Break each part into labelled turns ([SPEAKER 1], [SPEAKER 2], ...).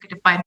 [SPEAKER 1] ke depan.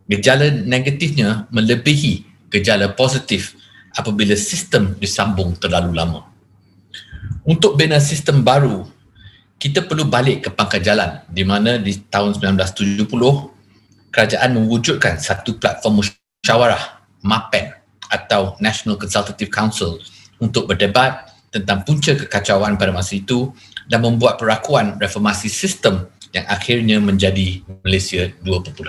[SPEAKER 2] Gejala negatifnya melebihi gejala positif apabila sistem disambung terlalu lama. Untuk bina sistem baru, kita perlu balik ke pangkal jalan di mana di tahun 1970 kerajaan mewujudkan satu platform musyawarah MAPEN atau National Consultative Council untuk berdebat tentang punca kekacauan pada masa itu dan membuat perakuan reformasi sistem yang akhirnya menjadi Malaysia 2.0.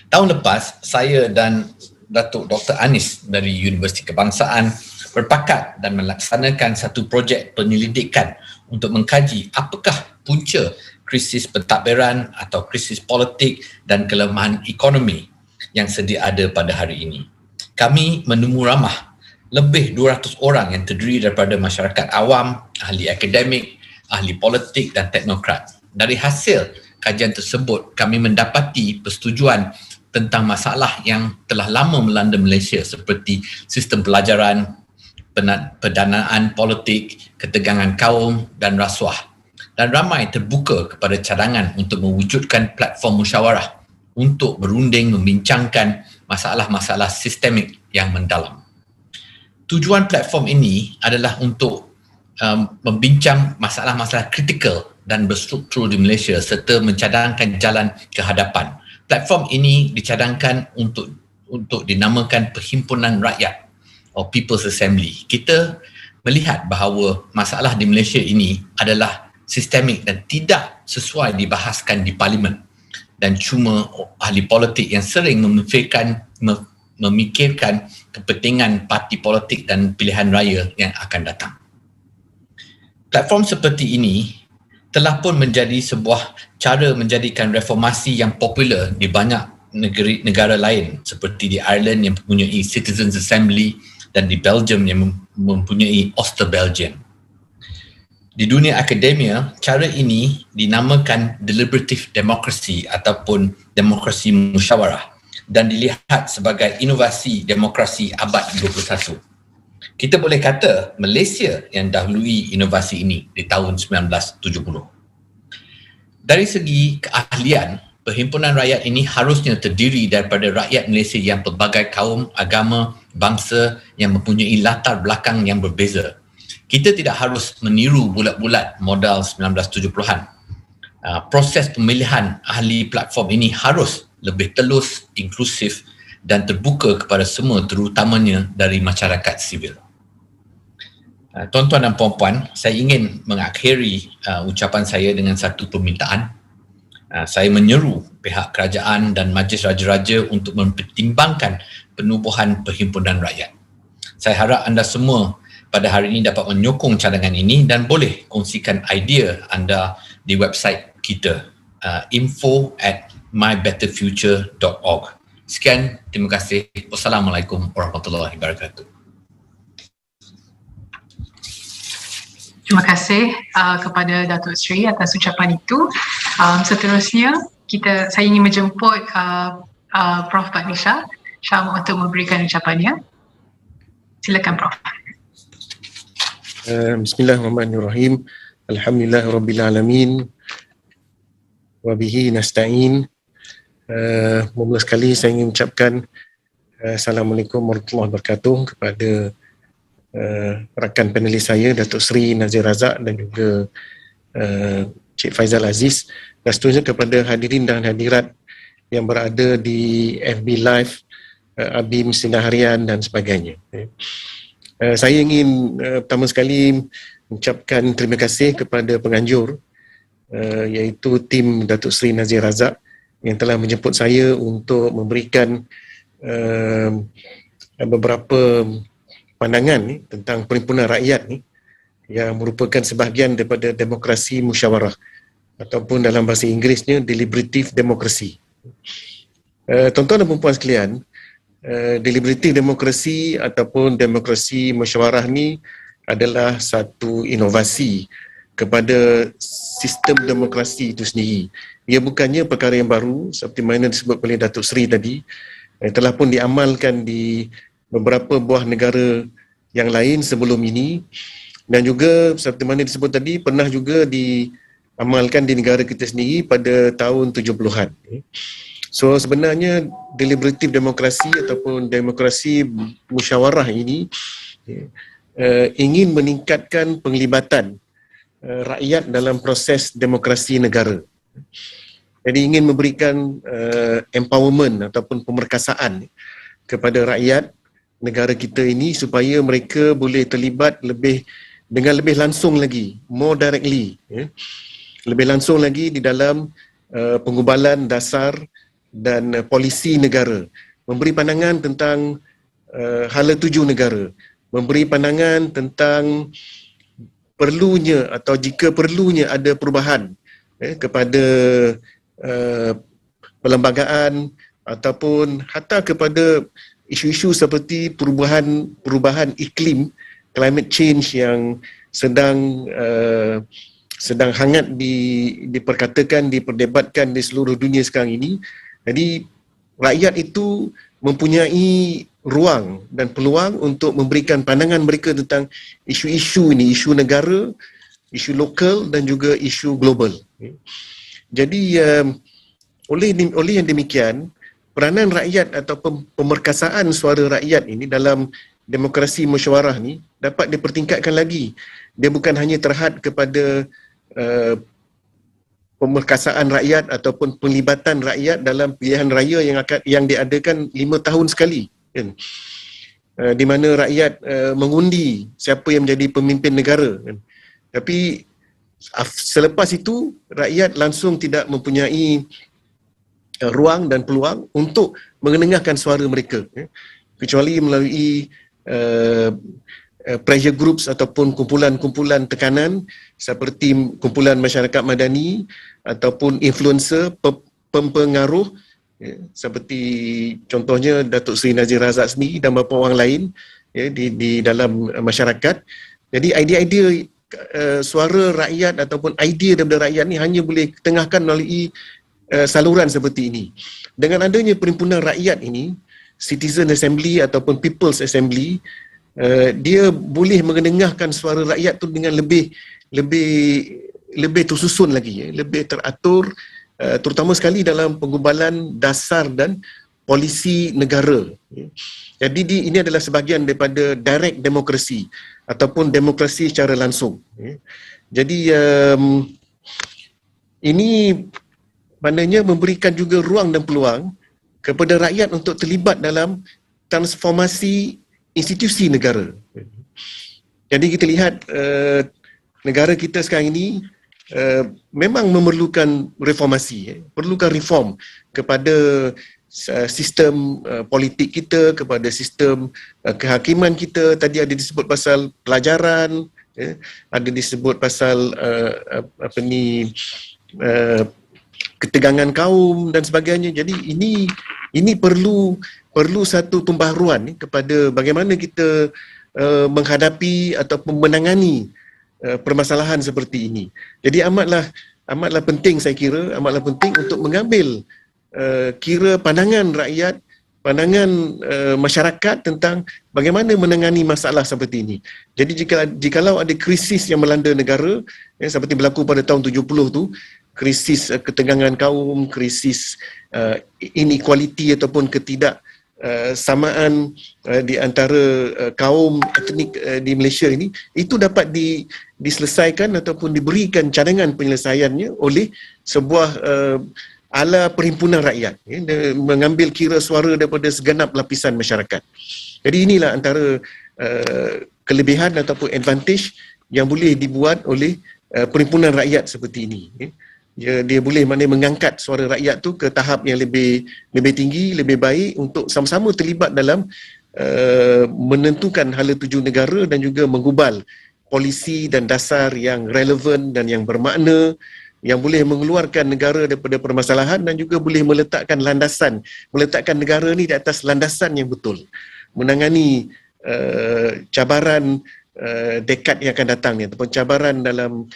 [SPEAKER 2] Tahun lepas, saya dan Datuk Dr. Anis dari Universiti Kebangsaan berpakat dan melaksanakan satu projek penyelidikan untuk mengkaji apakah punca krisis pentadbiran atau krisis politik dan kelemahan ekonomi yang sedia ada pada hari ini. Kami menemu ramah lebih 200 orang yang terdiri daripada masyarakat awam, ahli akademik, ahli politik dan teknokrat. Dari hasil kajian tersebut, kami mendapati persetujuan tentang masalah yang telah lama melanda Malaysia seperti sistem pelajaran, pendanaan politik, ketegangan kaum dan rasuah. Dan ramai terbuka kepada cadangan untuk mewujudkan platform musyawarah untuk berunding membincangkan masalah-masalah sistemik yang mendalam. Tujuan platform ini adalah untuk membincang masalah-masalah kritikal dan berstruktur di Malaysia serta mencadangkan jalan ke hadapan. Platform ini dicadangkan untuk dinamakan Perhimpunan Rakyat atau People's Assembly. Kita melihat bahawa masalah di Malaysia ini adalah sistemik dan tidak sesuai dibahaskan di parlimen, dan cuma ahli politik yang sering memikirkan kepentingan parti politik dan pilihan raya yang akan datang. Platform seperti ini telah pun menjadi sebuah cara menjadikan reformasi yang popular di banyak negara lain seperti di Ireland yang mempunyai Citizens Assembly dan di Belgium yang mempunyai Oosterbelgen. Di dunia akademia, cara ini dinamakan deliberative democracy ataupun demokrasi musyawarah dan dilihat sebagai inovasi demokrasi abad 21. Kita boleh kata Malaysia yang dahului inovasi ini di tahun 1970. Dari segi keahlian, Perhimpunan Rakyat ini harusnya terdiri daripada rakyat Malaysia yang pelbagai kaum, agama, bangsa yang mempunyai latar belakang yang berbeza. Kita tidak harus meniru bulat-bulat modal 1970-an. Proses pemilihan ahli platform ini harus lebih telus, inklusif dan terbuka kepada semua, terutamanya dari masyarakat sivil. Tuan-tuan dan puan-puan, saya ingin mengakhiri ucapan saya dengan satu permintaan. Saya menyeru pihak kerajaan dan Majlis Raja-Raja untuk mempertimbangkan penubuhan Perhimpunan Rakyat. Saya harap anda semua pada hari ini dapat menyokong cadangan ini dan boleh kongsikan idea anda di website kita, info@mybetterfuture.org. Sekian, terima kasih. Wassalamualaikum warahmatullahi wabarakatuh.
[SPEAKER 1] Terima kasih kepada Datuk Seri atas ucapan itu. Seterusnya, saya ingin menjemput Prof. Badnisha Syam untuk memberikan ucapannya. Silakan, Prof.
[SPEAKER 3] Bismillahirrahmanirrahim. Alhamdulillahirrabbilalamin. Wabihi nasta'in. Mula sekali saya ingin mengucapkan Assalamualaikum warahmatullahi wabarakatuh kepada rakan panelis saya, Datuk Seri Nazir Razak dan juga Cik Faizal Aziz, dan seterusnya kepada hadirin dan hadirat yang berada di FB Live, ABIM Sinar Harian dan sebagainya. Saya ingin pertama sekali mengucapkan terima kasih kepada penganjur, iaitu tim Datuk Seri Nazir Razak yang telah menjemput saya untuk memberikan beberapa pandangan tentang Perhimpunan Rakyat ni, yang merupakan sebahagian daripada demokrasi musyawarah ataupun dalam bahasa Inggerisnya deliberative democracy. Tuan-tuan dan puan-puan sekalian, deliberative demokrasi ataupun demokrasi musyawarah ni adalah satu inovasi kepada sistem demokrasi itu sendiri. Ia bukannya perkara yang baru seperti mana disebut oleh Datuk Seri tadi, telah pun diamalkan di beberapa buah negara yang lain sebelum ini, dan juga seperti mana disebut tadi pernah juga diamalkan di negara kita sendiri pada tahun 70-an. So sebenarnya deliberative demokrasi ataupun demokrasi musyawarah ini ingin meningkatkan penglibatan rakyat dalam proses demokrasi negara. Jadi ingin memberikan empowerment ataupun pemerkasaan kepada rakyat negara kita ini supaya mereka boleh terlibat dengan lebih langsung lagi, more directly, lebih langsung lagi di dalam pengubalan dasar dan polisi negara memberi pandangan tentang hala tuju negara, memberi pandangan tentang perlunya atau jika perlunya ada perubahan kepada perlembagaan ataupun hatta kepada isu-isu seperti perubahan iklim, climate change yang sedang hangat diperkatakan, diperdebatkan di seluruh dunia sekarang ini. Jadi rakyat itu mempunyai ruang dan peluang untuk memberikan pandangan mereka tentang isu-isu ini, isu negara, isu lokal dan juga isu global. Jadi oleh yang demikian, peranan rakyat atau pemerkasaan suara rakyat ini dalam demokrasi musyawarah ni dapat dipertingkatkan lagi. Dia bukan hanya terhad kepada pemerkasaan rakyat ataupun penglibatan rakyat dalam pilihan raya yang diadakan 5 tahun sekali, kan? Di mana rakyat mengundi siapa yang menjadi pemimpin negara, kan? Tapi selepas itu rakyat langsung tidak mempunyai ruang dan peluang untuk mengendengahkan suara mereka, kecuali melalui pressure groups ataupun kumpulan-kumpulan tekanan seperti kumpulan masyarakat madani ataupun influencer, pempengaruh, seperti contohnya Datuk Seri Nazir Razak sendiri dan beberapa orang lain di dalam masyarakat. Jadi idea-idea suara rakyat ataupun idea daripada rakyat ni hanya boleh ketengahkan melalui saluran seperti ini. Dengan adanya perhimpunan rakyat ini, Citizen Assembly ataupun People's Assembly, dia boleh mengendengahkan suara rakyat tu dengan lebih tersusun lagi, lebih teratur, terutama sekali dalam penggubalan dasar dan polisi negara. Jadi ini adalah sebahagian daripada direct demokrasi ataupun demokrasi secara langsung. Jadi ini maknanya memberikan juga ruang dan peluang kepada rakyat untuk terlibat dalam transformasi institusi negara. Jadi kita lihat negara kita sekarang ini memang memerlukan reformasi, perlukan reform kepada sistem politik kita, kepada sistem kehakiman kita. Tadi ada disebut pasal pelajaran, ada disebut pasal ketegangan kaum dan sebagainya. Jadi ini perlu satu pembaharuan kepada bagaimana kita menghadapi atau menangani permasalahan seperti ini. Jadi amatlah penting, saya kira amatlah penting untuk mengambil kira pandangan rakyat, pandangan masyarakat tentang bagaimana menangani masalah seperti ini. Jadi jikalau ada krisis yang melanda negara, seperti berlaku pada tahun 70 tu, krisis ketegangan kaum, krisis inequality ataupun ketidaksamaan di antara kaum etnik di Malaysia ini, itu dapat diselesaikan ataupun diberikan cadangan penyelesaiannya oleh sebuah ala perhimpunan rakyat, mengambil kira suara daripada segenap lapisan masyarakat. Jadi inilah antara kelebihan ataupun advantage yang boleh dibuat oleh perhimpunan rakyat seperti ini. Dia boleh mengangkat suara rakyat tu ke tahap yang lebih tinggi, lebih baik untuk sama-sama terlibat dalam menentukan hala tuju negara dan juga menggubal polisi dan dasar yang relevan dan yang bermakna, yang boleh mengeluarkan negara daripada permasalahan dan juga boleh meletakkan negara ni di atas landasan yang betul, menangani cabaran dekad yang akan datang ni ataupun cabaran dalam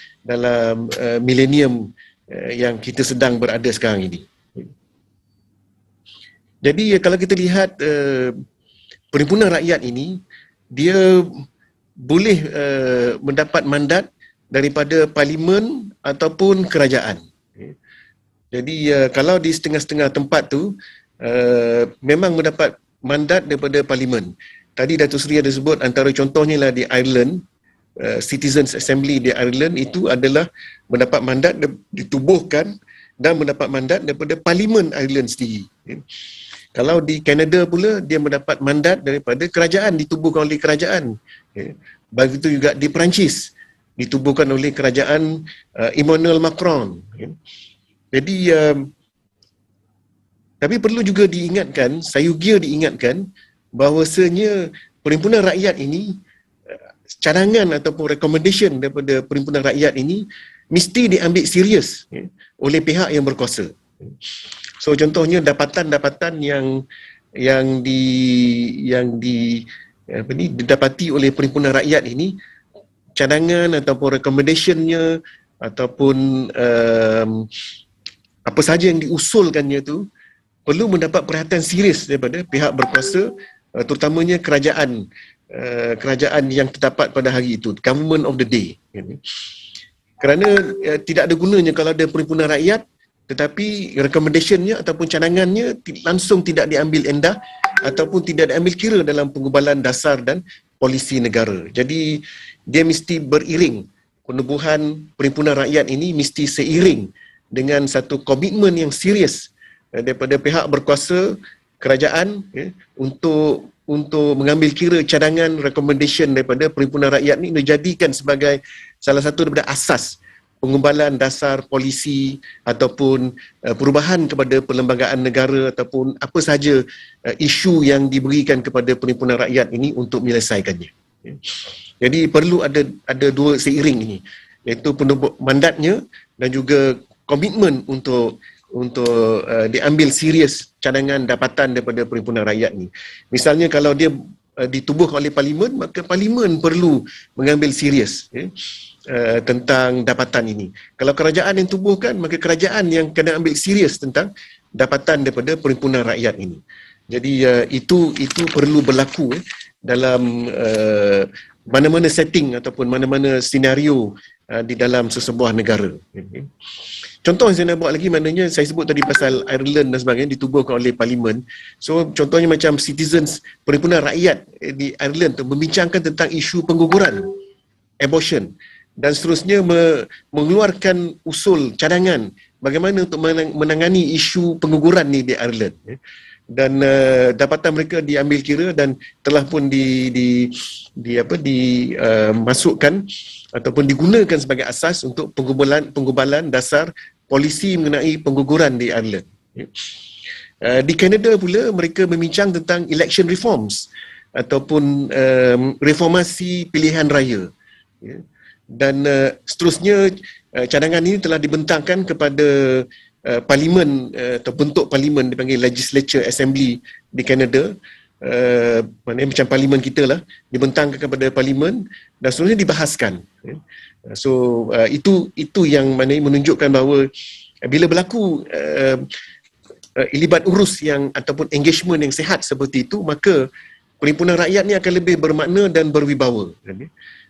[SPEAKER 3] milenium yang kita sedang berada sekarang ini. Jadi kalau kita lihat perhimpunan rakyat ini, dia boleh mendapat mandat daripada parlimen ataupun kerajaan. Jadi kalau di setengah-setengah tempat tu memang mendapat mandat daripada parlimen. Tadi Datuk Seri ada sebut antara contohnya lah di Ireland, Citizens Assembly di Ireland itu adalah mendapat mandat ditubuhkan dan mendapat mandat daripada Parlimen Ireland sendiri. Kalau di Kanada pula, dia mendapat mandat daripada kerajaan, ditubuhkan oleh kerajaan. Begitu juga di Perancis, ditubuhkan oleh kerajaan Emmanuel Macron. Jadi Tapi perlu juga diingatkan, sayugia diingatkan bahawasanya Perhimpunan Rakyat ini, cadangan ataupun recommendation daripada Perhimpunan Rakyat ini mesti diambil serius oleh pihak yang berkuasa. So contohnya dapatan-dapatan yang didapati oleh Perhimpunan Rakyat ini, cadangan ataupun recommendationnya ataupun apa sahaja yang diusulkannya tu perlu mendapat perhatian serius daripada pihak berkuasa, terutamanya kerajaan yang terdapat pada hari itu, government of the day. Kerana tidak ada gunanya kalau ada Perhimpunan Rakyat tetapi recommendationnya ataupun cadangannya langsung tidak diambil endah ataupun tidak diambil kira dalam pengubalan dasar dan polisi negara. Jadi dia mesti beriring, penubuhan Perhimpunan Rakyat ini mesti seiring dengan satu komitmen yang serius daripada pihak berkuasa, kerajaan, untuk mengambil kira cadangan recommendation daripada Perhimpunan Rakyat ni dijadikan sebagai salah satu daripada asas pengumbalan dasar polisi ataupun perubahan kepada perlembagaan negara ataupun apa sahaja isu yang diberikan kepada Perhimpunan Rakyat ini untuk menyelesaikannya. Jadi perlu ada dua seiring ini, iaitu mandatnya dan juga komitmen untuk diambil serius cadangan dapatan daripada Perhimpunan Rakyat ni. Misalnya kalau dia ditubuhkan oleh Parlimen, maka Parlimen perlu mengambil serius tentang dapatan ini. Kalau kerajaan yang tubuhkan, maka kerajaan yang kena ambil serius tentang dapatan daripada Perhimpunan Rakyat ini. Jadi itu perlu berlaku dalam mana-mana setting ataupun mana-mana senario di dalam sesebuah negara. Contoh yang saya nak buat lagi, maknanya saya sebut tadi pasal Ireland dan sebagainya ditubuhkan oleh Parlimen. So contohnya macam citizens, Perhimpunan Rakyat di Ireland tu membincangkan tentang isu pengguguran, abortion dan seterusnya, mengeluarkan usul cadangan bagaimana untuk menangani isu pengguguran ni di Ireland. Dan dapatan mereka diambil kira dan telah pun dimasukkan ataupun digunakan sebagai asas untuk penggubalan dasar polisi mengenai pengguguran di Ireland. Di Kanada pula mereka membincang tentang election reforms ataupun reformasi pilihan raya. Dan seterusnya cadangan ini telah dibentangkan kepada Parlimen atau bentuk Parlimen dipanggil Legislature Assembly di Kanada, maknanya macam Parlimen kita lah, dibentangkan kepada Parlimen dan seterusnya dibahaskan. So itu yang menunjukkan bahawa bila berlaku ilibat urus yang ataupun engagement yang sihat seperti itu, maka Perhimpunan Rakyat ni akan lebih bermakna dan berwibawa.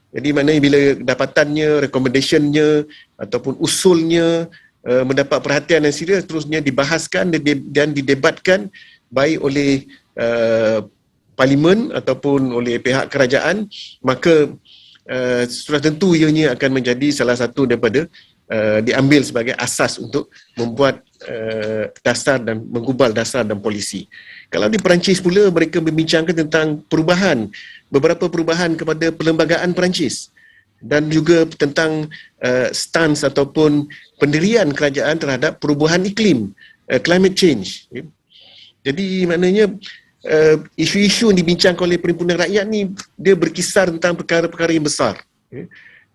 [SPEAKER 3] Jadi maknanya bila dapatannya, recommendationnya ataupun usulnya mendapat perhatian yang serius, terusnya dibahaskan dan didebatkan baik oleh Parlimen ataupun oleh pihak kerajaan, maka sudah tentu ianya akan menjadi salah satu daripada diambil sebagai asas untuk membuat dasar dan menggubal dasar dan polisi. Kalau di Perancis pula, mereka membincangkan tentang beberapa perubahan kepada perlembagaan Perancis dan juga tentang stance ataupun pendirian kerajaan terhadap perubahan iklim, climate change. Jadi maknanya isu-isu yang dibincangkan oleh Perhimpunan Rakyat ni dia berkisar tentang perkara-perkara yang besar.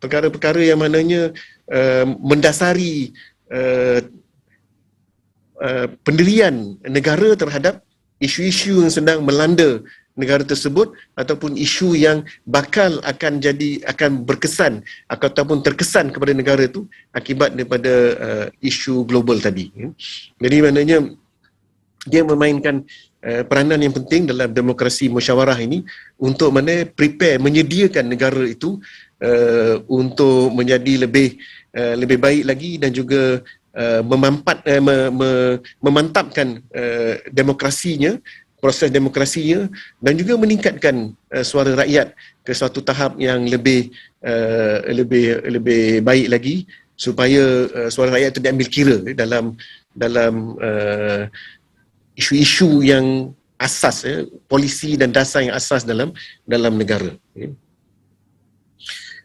[SPEAKER 3] Perkara-perkara yang maknanya mendasari pendirian negara terhadap isu-isu yang sedang melanda negara tersebut ataupun isu yang bakal akan berkesan ataupun terkesan kepada negara itu akibat daripada isu global tadi. Jadi maknanya dia memainkan peranan yang penting dalam demokrasi musyawarah ini untuk menyediakan negara itu untuk menjadi lebih baik lagi dan juga memantapkan demokrasinya, proses demokrasinya dan juga meningkatkan suara rakyat ke suatu tahap yang lebih baik lagi supaya suara rakyat itu diambil kira dalam isu-isu yang asas, polisi dan dasar yang asas dalam negara.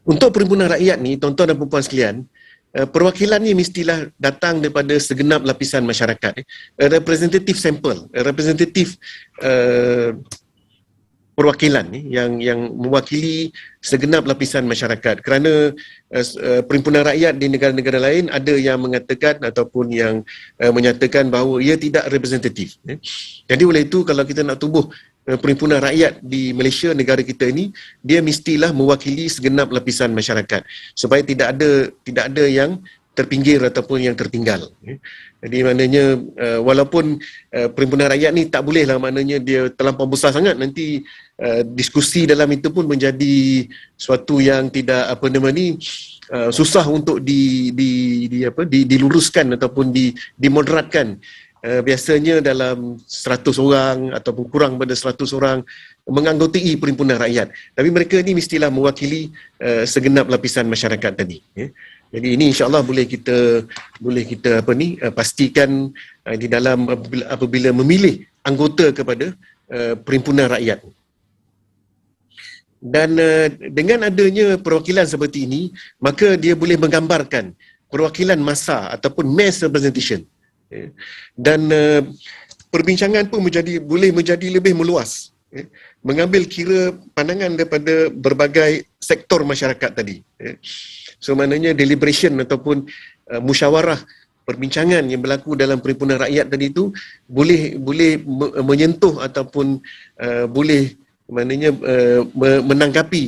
[SPEAKER 3] Untuk Perhimpunan Rakyat ni, tuan-tuan dan puan-puan sekalian, perwakilan ni mestilah datang daripada segenap lapisan masyarakat. Representative sample, representative perwakilan ni yang mewakili segenap lapisan masyarakat, kerana perhimpunan rakyat di negara-negara lain ada yang mengatakan ataupun yang menyatakan bahawa ia tidak representatif. Jadi oleh itu, kalau kita nak tubuh perhimpunan rakyat di Malaysia, negara kita ini, dia mestilah mewakili segenap lapisan masyarakat supaya tidak ada yang terpinggir ataupun yang tertinggal. Jadi maknanya walaupun perhimpunan rakyat ni tak boleh lah, maknanya dia terlampau besar sangat, nanti diskusi dalam itu pun menjadi suatu yang tidak susah untuk diluruskan ataupun dimoderatkan. Biasanya dalam 100 orang ataupun kurang pada 100 orang menganggotai perhimpunan rakyat. Tapi mereka ni mestilah mewakili segenap lapisan masyarakat tadi. Jadi ini insya-Allah boleh kita pastikan di dalam apabila memilih anggota kepada perhimpunan rakyat. Dan dengan adanya perwakilan seperti ini, maka dia boleh menggambarkan perwakilan massa ataupun mass representation. Dan perbincangan pun boleh menjadi lebih meluas, mengambil kira pandangan daripada berbagai sektor masyarakat tadi. So maknanya deliberation ataupun musyawarah perbincangan yang berlaku dalam perhimpunan rakyat tadi itu boleh menyentuh ataupun boleh menanggapi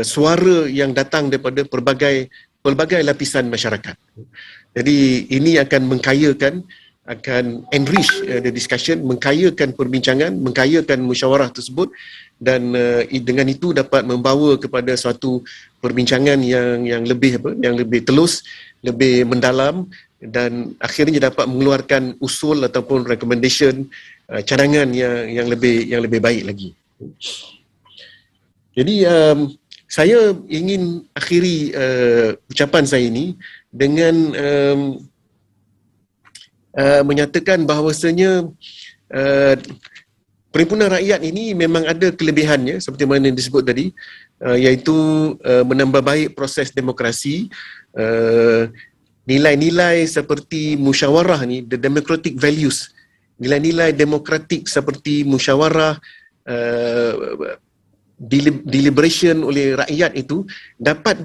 [SPEAKER 3] suara yang datang daripada pelbagai lapisan masyarakat. Jadi ini akan mengkayakan, akan enrich the discussion, mengkayakan perbincangan, mengkayakan musyawarah tersebut, dan dengan itu dapat membawa kepada suatu perbincangan yang lebih telus, lebih mendalam, dan akhirnya dapat mengeluarkan usul ataupun recommendation, cadangan yang lebih baik lagi. Jadi saya ingin akhiri ucapan saya ini dengan menyatakan bahawasanya perhimpunan rakyat ini memang ada kelebihannya seperti mana yang disebut tadi, iaitu menambah baik proses demokrasi. Nilai-nilai seperti musyawarah ni, the democratic values, nilai-nilai demokratik seperti musyawarah, deliberation oleh rakyat itu dapat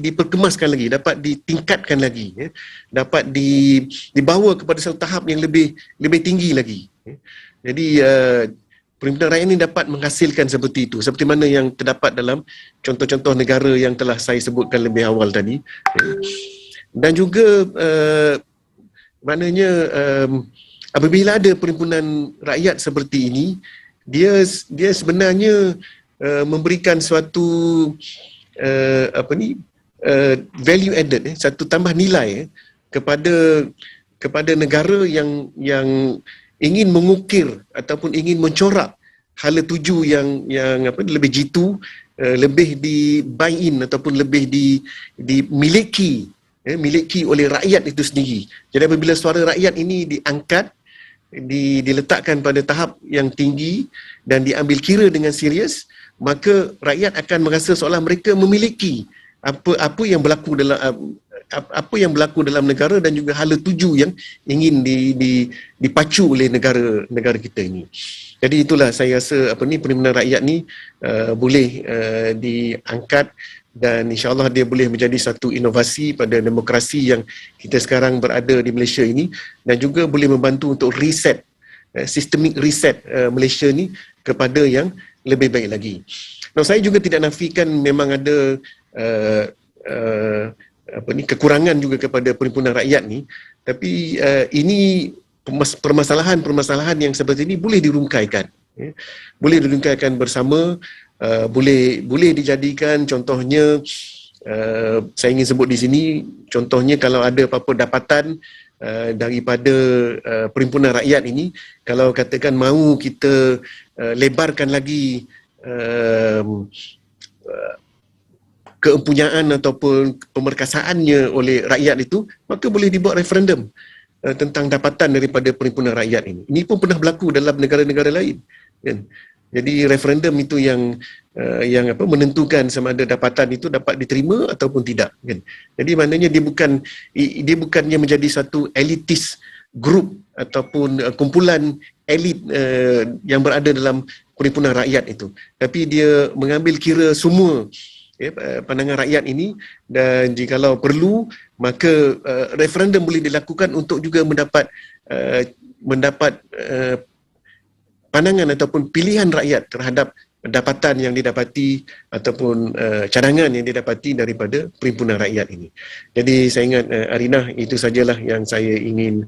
[SPEAKER 3] diperkemaskan lagi, dapat ditingkatkan lagi, dapat dibawa kepada satu tahap yang lebih tinggi lagi. Jadi perhimpunan rakyat ini dapat menghasilkan seperti itu, seperti mana yang terdapat dalam contoh-contoh negara yang telah saya sebutkan lebih awal tadi. Dan juga maknanya apabila ada perhimpunan rakyat seperti ini, dia sebenarnya memberikan suatu value added, satu tambah nilai kepada negara yang ingin mengukir ataupun ingin mencorak hala tuju yang lebih jitu, lebih di buy in ataupun lebih dimiliki oleh rakyat itu sendiri. Jadi apabila suara rakyat ini diangkat, diletakkan pada tahap yang tinggi dan diambil kira dengan serius, maka rakyat akan merasa seolah mereka memiliki apa yang berlaku dalam negara dan juga hala tuju yang ingin dipacu oleh negara kita ini. Jadi itulah saya rasa perhimpunan rakyat ni boleh diangkat, dan insya-Allah dia boleh menjadi satu inovasi pada demokrasi yang kita sekarang berada di Malaysia ini, dan juga boleh membantu untuk reset, systemic reset Malaysia ni kepada yang lebih baik lagi. Nah, saya juga tidak nafikan memang ada kekurangan juga kepada perhimpunan rakyat ni, tapi ini permasalahan yang seperti ini boleh dirungkaikan, boleh dirungkaikan bersama. Boleh dijadikan contohnya, saya ingin sebut di sini, contohnya kalau ada apa-apa dapatan daripada perhimpunan rakyat ini, kalau katakan mahu kita lebarkan lagi keempunyaan ataupun pemerkasaannya oleh rakyat itu, maka boleh dibuat referendum tentang dapatan daripada perhimpunan rakyat ini. Ini pun pernah berlaku dalam negara-negara lain, kan? Jadi referendum itu yang menentukan sama ada dapatan itu dapat diterima ataupun tidak, kan. Jadi maknanya dia bukannya menjadi satu elitis grup ataupun kumpulan elit yang berada dalam perhimpunan rakyat itu, tapi dia mengambil kira semua pandangan rakyat ini, dan jikalau perlu maka referendum boleh dilakukan untuk juga mendapat pandangan ataupun pilihan rakyat terhadap dapatan yang didapati ataupun cadangan yang didapati daripada perhimpunan rakyat ini. Jadi saya ingat Arina, itu sajalah yang saya ingin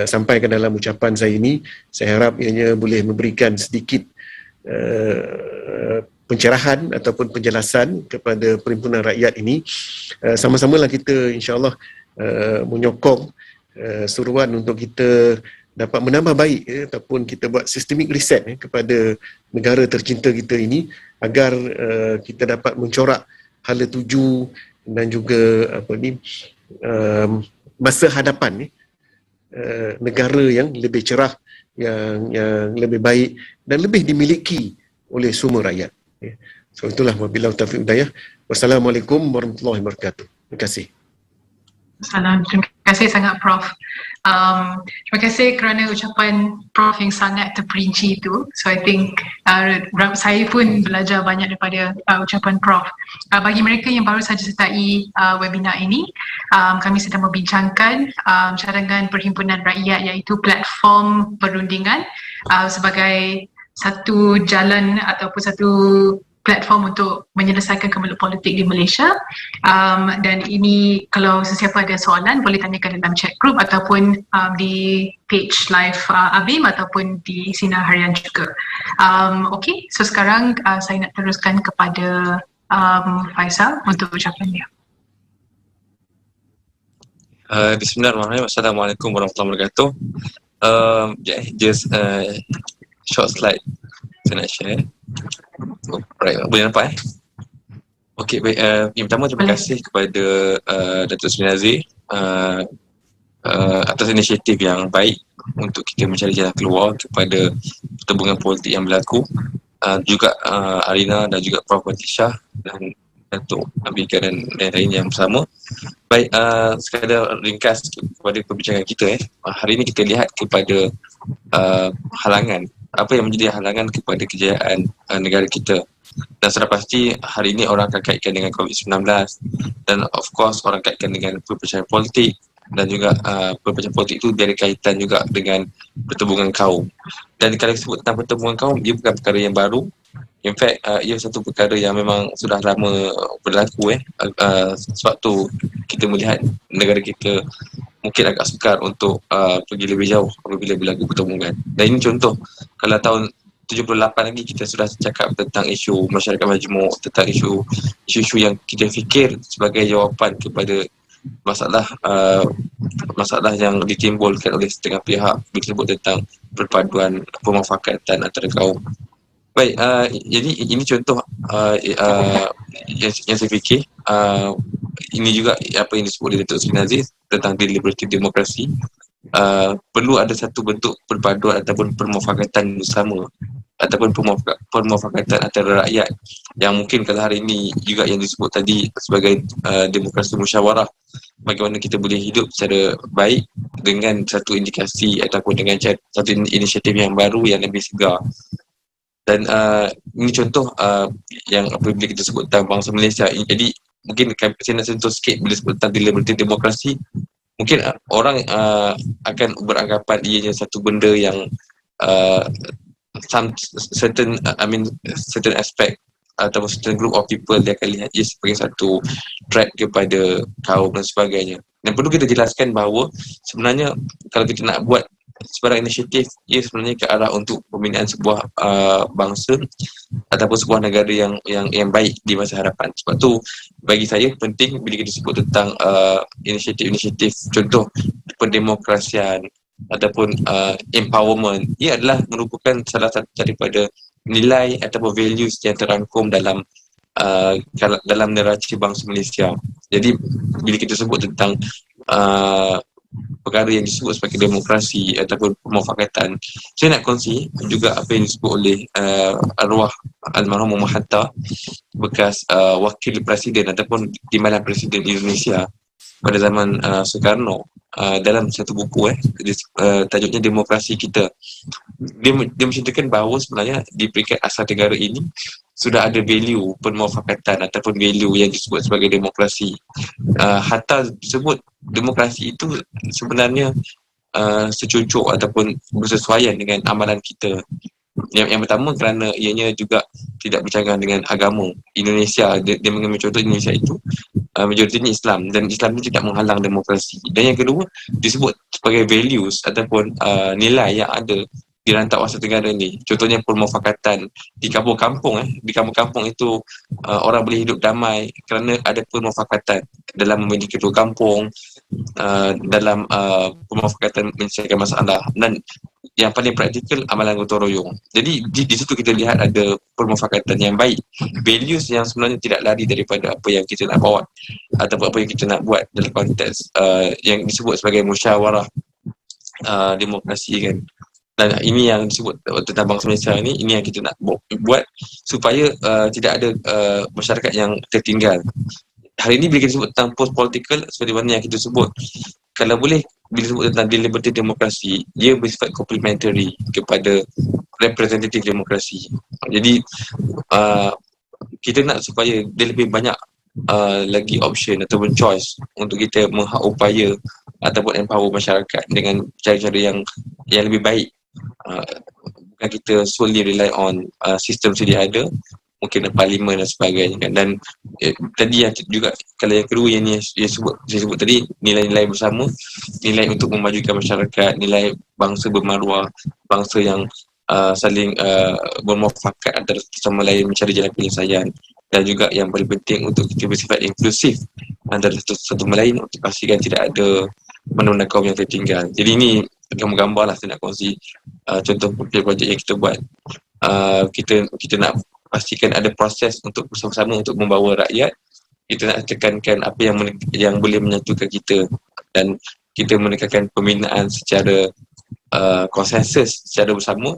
[SPEAKER 3] sampaikan dalam ucapan saya ini. Saya harap ianya boleh memberikan sedikit pencerahan ataupun penjelasan kepada perhimpunan rakyat ini. Sama-samalah kita insya-Allah menyokong seruan untuk kita dapat menambah baik ataupun kita buat systemic reset kepada negara tercinta kita ini, agar kita dapat mencorak hala tuju dan juga masa hadapan negara yang lebih cerah, yang lebih baik dan lebih dimiliki oleh semua rakyat. So itulah, wabillahi taufiq hidayah. Wassalamualaikum warahmatullahi wabarakatuh. Terima kasih.
[SPEAKER 1] Terima kasih sangat Prof. Terima kasih kerana ucapan Prof yang sangat terperinci itu. So I think saya pun belajar banyak daripada ucapan Prof. Bagi mereka yang baru saja sertai webinar ini, kami sedang membincangkan cadangan Perhimpunan Rakyat, iaitu platform perundingan sebagai satu jalan ataupun satu platform untuk menyelesaikan kemelut politik di Malaysia. Dan ini, kalau sesiapa ada soalan boleh tanyakan dalam chat group ataupun di page live ABIM ataupun di Sinar Harian juga. Okey, so sekarang saya nak teruskan kepada Faisal untuk ucapan dia.
[SPEAKER 4] Bismillahirrahmanirrahim. Assalamualaikum warahmatullahi wabarakatuh. Just short slide saya nak share. Right, boleh nampak Okey, baik. Yang pertama, terima kasih kepada Datuk Seri Nazir atas inisiatif yang baik untuk kita mencari jalan keluar kepada pertembungan politik yang berlaku. Juga Arina dan juga Prof. Fatisha dan Datuk Abika dan lain-lain yang bersama. Baik, sekadar ringkas kepada perbincangan kita. Hari ini kita lihat kepada halangan, apa yang menjadi halangan kepada kejayaan negara kita. Dan sudah pasti hari ini orang akan kaitkan dengan COVID-19, dan of course orang kaitkan dengan perpecahan politik, dan juga perpecahan politik itu dia ada kaitan juga dengan pertembungan kaum. Dan kalau disebut tentang pertembungan kaum, ia bukan perkara yang baru. In fact, ia satu perkara yang memang sudah lama berlaku. Sebab tu kita melihat negara kita mungkin agak sukar untuk pergi lebih jauh apabila berlaku pertembungan. Dan ini contoh, kalau tahun 78 lagi kita sudah cakap tentang isu masyarakat majmuk, tentang isu-isu yang kita fikir sebagai jawapan kepada masalah yang ditimbulkan oleh setengah pihak bila disebut tentang perpaduan pemufakatan antara kaum. Baik, jadi ini contoh yang saya fikir. Ini juga apa yang disebut oleh Datuk Seri Nazir tentang deliberative demokrasi. Perlu ada satu bentuk perpaduan ataupun permufakatan bersama, ataupun permufakatan antara rakyat, yang mungkin kalau hari ini juga yang disebut tadi sebagai demokrasi musyawarah, bagaimana kita boleh hidup secara baik dengan satu indikasi ataupun dengan satu inisiatif yang baru yang lebih segar. Dan ini contoh yang apabila kita sebut tentang bangsa Malaysia. Jadi mungkin saya nak sentuh sikit bila sebut tentang deliberative demokrasi. Mungkin orang akan beranggapan ianya satu benda yang certain aspect atau certain group of people dia akan lihat ia sebagai satu threat kepada kaum dan sebagainya. Dan perlu kita jelaskan bahawa sebenarnya kalau kita nak buat sebarang inisiatif, ia sebenarnya ke arah untuk pembinaan sebuah bangsa ataupun sebuah negara yang baik di masa hadapan. Sebab tu bagi saya penting bila kita sebut tentang inisiatif-inisiatif contoh pendemokrasian ataupun empowerment, ia adalah merupakan salah satu daripada nilai ataupun values yang terangkum dalam neraca bangsa Malaysia. Jadi bila kita sebut tentang perkara yang disebut sebagai demokrasi ataupun pemufakatan, saya nak kongsi juga apa yang disebut oleh arwah almarhum Muhammad Hatta, bekas wakil presiden ataupun timbalan presiden Indonesia pada zaman Soekarno, dalam satu buku tajuknya Demokrasi Kita. Dia menceritakan bahawa sebenarnya di peringkat Asia Tenggara ini sudah ada value pemufakatan ataupun value yang disebut sebagai demokrasi. Hatta sebut demokrasi itu sebenarnya secucuk ataupun bersesuaian dengan amalan kita. Yang pertama kerana ianya juga tidak bercanggah dengan agama. Indonesia, dia mengambil contoh Indonesia itu majoritinya Islam, dan Islam itu tidak menghalang demokrasi. Dan yang kedua, disebut sebagai values ataupun nilai yang ada di rantau Asia Tenggara ni. Contohnya permufakatan di kampung-kampung. Di kampung-kampung itu orang boleh hidup damai kerana ada permufakatan dalam memiliki ketua kampung, dalam permufakatan menyelesaikan masalah, dan yang paling praktikal amalan gotong royong. Jadi di situ kita lihat ada permufakatan yang baik, values yang sebenarnya tidak lari daripada apa yang kita nak bawa ataupun apa yang kita nak buat dalam konteks yang disebut sebagai musyawarah demokrasi kan. Dan ini yang disebut tentang bangsa Malaysia ni, ini yang kita nak buat supaya tidak ada masyarakat yang tertinggal. Hari ini bila kita sebut tentang post-political, seperti mana yang kita sebut, kalau boleh bila sebut tentang deliberative demokrasi, dia bersifat complementary kepada representative demokrasi. Jadi kita nak supaya dia lebih banyak lagi option ataupun choice untuk kita upaya ataupun empower masyarakat dengan cara-cara yang lebih baik. Bukan kita solely rely on sistem sedia ada, mungkin parlimen dan sebagainya kan. Dan tadi yang juga, kalau yang kedua yang saya sebut tadi, nilai-nilai bersama, nilai untuk memajukan masyarakat, nilai bangsa bermaruah, bangsa yang saling bermuafakat antara sama lain mencari jalan penyelesaian, dan juga yang paling penting untuk kita bersifat inklusif antara satu sama lain untuk pastikan tidak ada mana-mana kaum yang tertinggal. Jadi ini gambar-gambar lah saya nak kongsi contoh projek yang kita buat. Kita nak pastikan ada proses untuk bersama-sama untuk membawa rakyat. Kita nak tekankan apa yang boleh menyatukan kita, dan kita menekankan pembinaan secara konsensus secara bersama,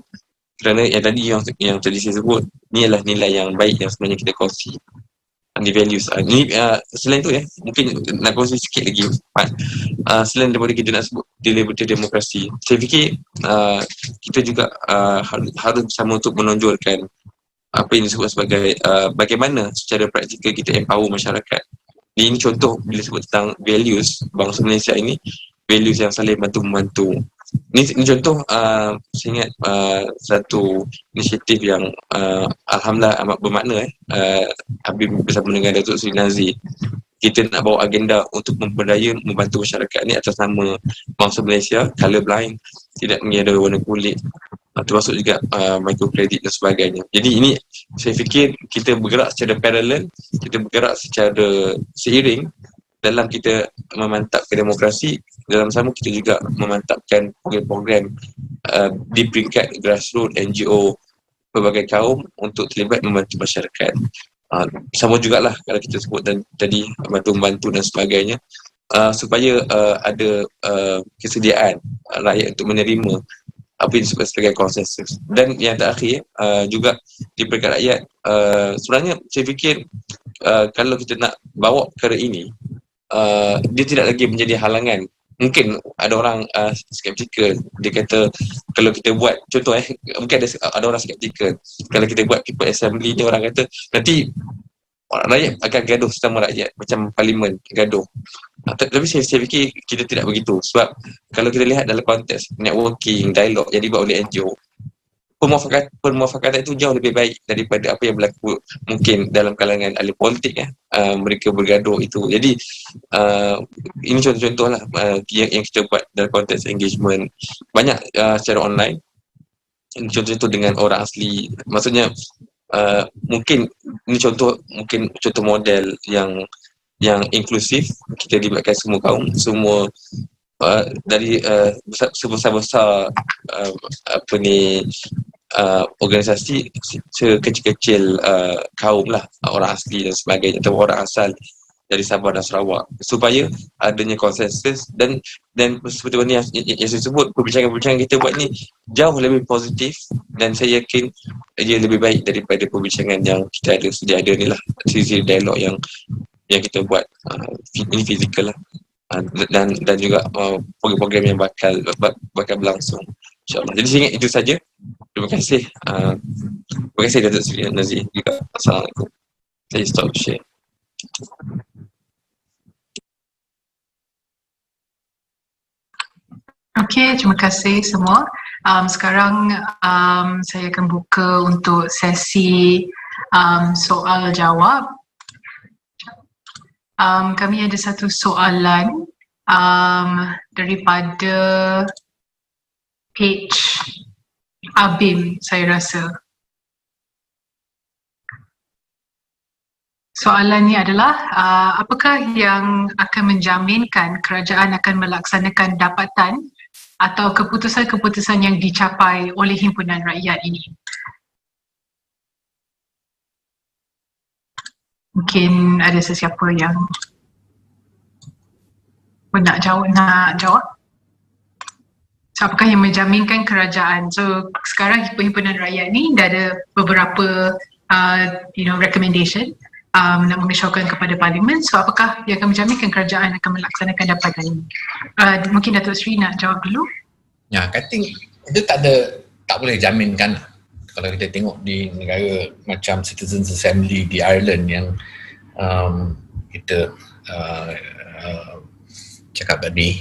[SPEAKER 4] kerana yang tadi saya sebut ni adalah nilai yang baik yang sebenarnya kita kongsi, ni values. Selain tu mungkin nak kongsi sikit lagi selain daripada kita nak sebut deliberative demokrasi, saya fikir kita juga harus bersama untuk menonjolkan apa yang disebut sebagai bagaimana secara praktikal kita empower masyarakat. Ini contoh bila sebut tentang values bangsa Malaysia ini, values yang saling bantu-membantu. Ini contoh saya ingat satu inisiatif yang alhamdulillah amat bermakna Habib bersama dengan Datuk Seri Nazir. Kita nak bawa agenda untuk memperdaya membantu masyarakat ni atas nama bangsa Malaysia, colorblind, tidak mengira warna kulit, termasuk juga microkredit dan sebagainya. Jadi ini saya fikir kita bergerak secara paralel, kita bergerak secara seiring dalam kita memantapkan demokrasi. Dalam sama kita juga memantapkan program-program di peringkat grassroots, NGO, pelbagai kaum untuk terlibat membantu masyarakat. Sama jugalah kalau kita sebut tadi bantu-membantu dan sebagainya, supaya ada kesediaan rakyat untuk menerima apa yang disebut sebagai konsensus. Dan yang terakhir juga di peringkat rakyat, sebenarnya saya fikir kalau kita nak bawa perkara ini, dia tidak lagi menjadi halangan. Mungkin ada orang skeptikal, dia kata kalau kita buat contoh mungkin ada orang skeptikal kalau kita buat people assembly ni, orang kata nanti rakyat akan gaduh sesama rakyat macam parlimen gaduh. Tapi saya fikir kita tidak begitu, sebab kalau kita lihat dalam konteks networking, dialog yang dibuat oleh NGO, permufakatan itu jauh lebih baik daripada apa yang berlaku mungkin dalam kalangan ahli politik mereka bergaduh itu. Jadi ini contoh-contoh lah yang kita buat dalam konteks engagement banyak secara online. Ini contoh-contoh dengan orang asli, maksudnya mungkin ini contoh model yang inklusif. Kita libatkan semua kaum, semua dari sebesar-besar organisasi sekecil-kecil kaum lah, orang asli dan sebagainya atau orang asal dari Sabah dan Sarawak supaya adanya konsensus dan seperti mana yang saya sebut, perbincangan kita buat ni jauh lebih positif dan saya yakin dia lebih baik daripada perbincangan yang kita ada sedia ada ni lah, sisi dialog yang kita buat ini fizikal lah, dan juga program-program yang bakal berlangsung insyaAllah. Jadi saya ingat itu saja. Terima kasih Datuk Seri Nazir juga. Assalamualaikum. Saya stop share.
[SPEAKER 1] Okey, terima kasih semua. Sekarang saya akan buka untuk sesi soal jawab. Kami ada satu soalan daripada page Abim, saya rasa. Soalan ni adalah apakah yang akan menjaminkan kerajaan akan melaksanakan dapatan atau keputusan-keputusan yang dicapai oleh himpunan rakyat ini? Mungkin ada sesiapa yang nak jawab? So, apakah yang menjaminkan kerajaan? So, sekarang himpunan rakyat ni dah ada beberapa recommendation nak mengesyorkan kepada Parlimen. So, apakah yang akan menjaminkan kerajaan akan melaksanakan dapatan ini? Mungkin Datuk Seri nak jawab dulu.
[SPEAKER 2] Ya, I think itu tak boleh jaminkan. Kalau kita tengok di negara macam Citizens Assembly di Ireland yang kita cakap tadi,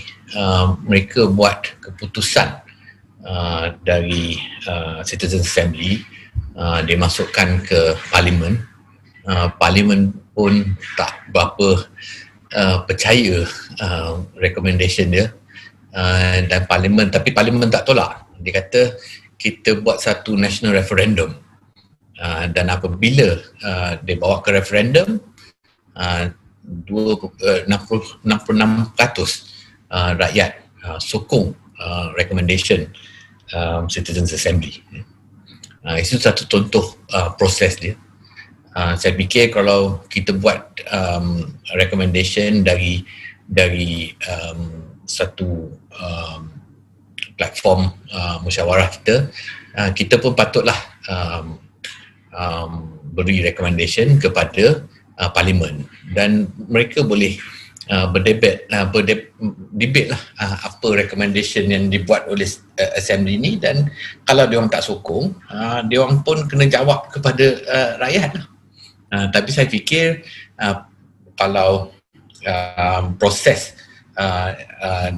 [SPEAKER 2] mereka buat keputusan dari Citizens Assembly, dia masukkan ke Parlimen. Parlimen pun tak berapa percaya recommendation dia, dan Parlimen tak tolak. Dia kata kita buat satu national referendum, dan apabila dia bawa ke referendum, 66% rakyat sokong recommendation Citizens Assembly. Itu satu contoh proses dia. Saya fikir kalau kita buat recommendation dari satu platform musyawarah kita pun patutlah beri recommendation kepada Parlimen, dan mereka boleh berdebat lah apa recommendation yang dibuat oleh Assembly ni, dan kalau diorang tak sokong, diorang pun kena jawab kepada rakyat lah. Tapi saya fikir kalau proses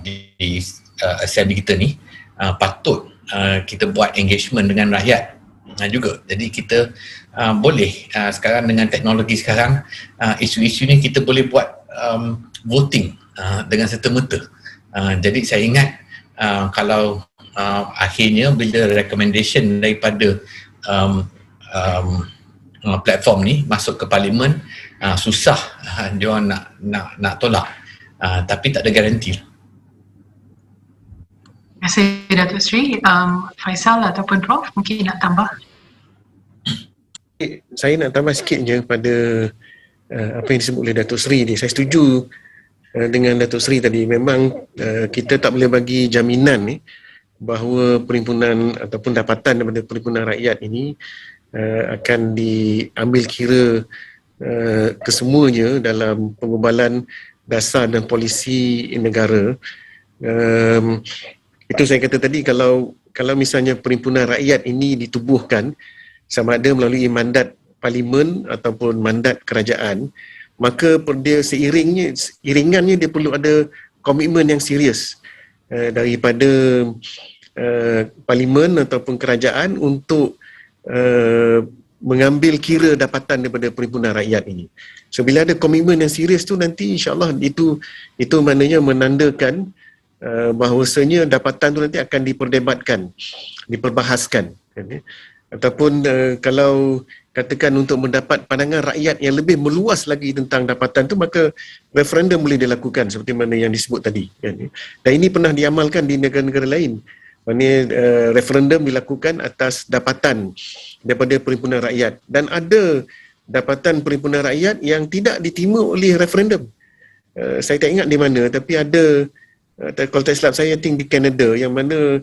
[SPEAKER 2] di Assembly kita ni patut kita buat engagement dengan rakyat juga. Jadi kita boleh sekarang dengan teknologi sekarang, isu-isu ni kita boleh buat voting dengan serta-merta. Jadi saya ingat kalau akhirnya bila recommendation daripada platform ni masuk ke Parlimen, susah diorang nak tolak, tapi tak ada garanti.
[SPEAKER 1] Terima kasih Datuk Seri. Faisal ataupun Prof mungkin nak tambah?
[SPEAKER 3] Saya nak tambah sikit je pada apa yang disebut oleh Datuk Seri ni. Saya setuju dengan Datuk Seri tadi. Memang kita tak boleh bagi jaminan ni bahawa perhimpunan ataupun dapatan daripada perhimpunan rakyat ini akan diambil kira kesemuanya dalam pengubalan dasar dan polisi negara. Itu saya kata tadi, kalau misalnya perhimpunan rakyat ini ditubuhkan sama ada melalui mandat Parlimen ataupun mandat kerajaan, maka dia iringannya dia perlu ada komitmen yang serius daripada Parlimen ataupun kerajaan untuk mengambil kira dapatan daripada perhimpunan rakyat ini. So bila ada komitmen yang serius tu, nanti insyaAllah itu maknanya menandakan bahawasanya dapatan tu nanti akan diperdebatkan, diperbahaskan. Ataupun kalau katakan untuk mendapat pandangan rakyat yang lebih meluas lagi tentang dapatan tu, maka referendum boleh dilakukan seperti mana yang disebut tadi. Dan ini pernah diamalkan di negara-negara lain. Maksudnya referendum dilakukan atas dapatan daripada perhimpunan rakyat, dan ada dapatan perhimpunan rakyat yang tidak diterima oleh referendum. Saya tak ingat di mana, tapi ada, kalau tak silap saya, think di Canada, yang mana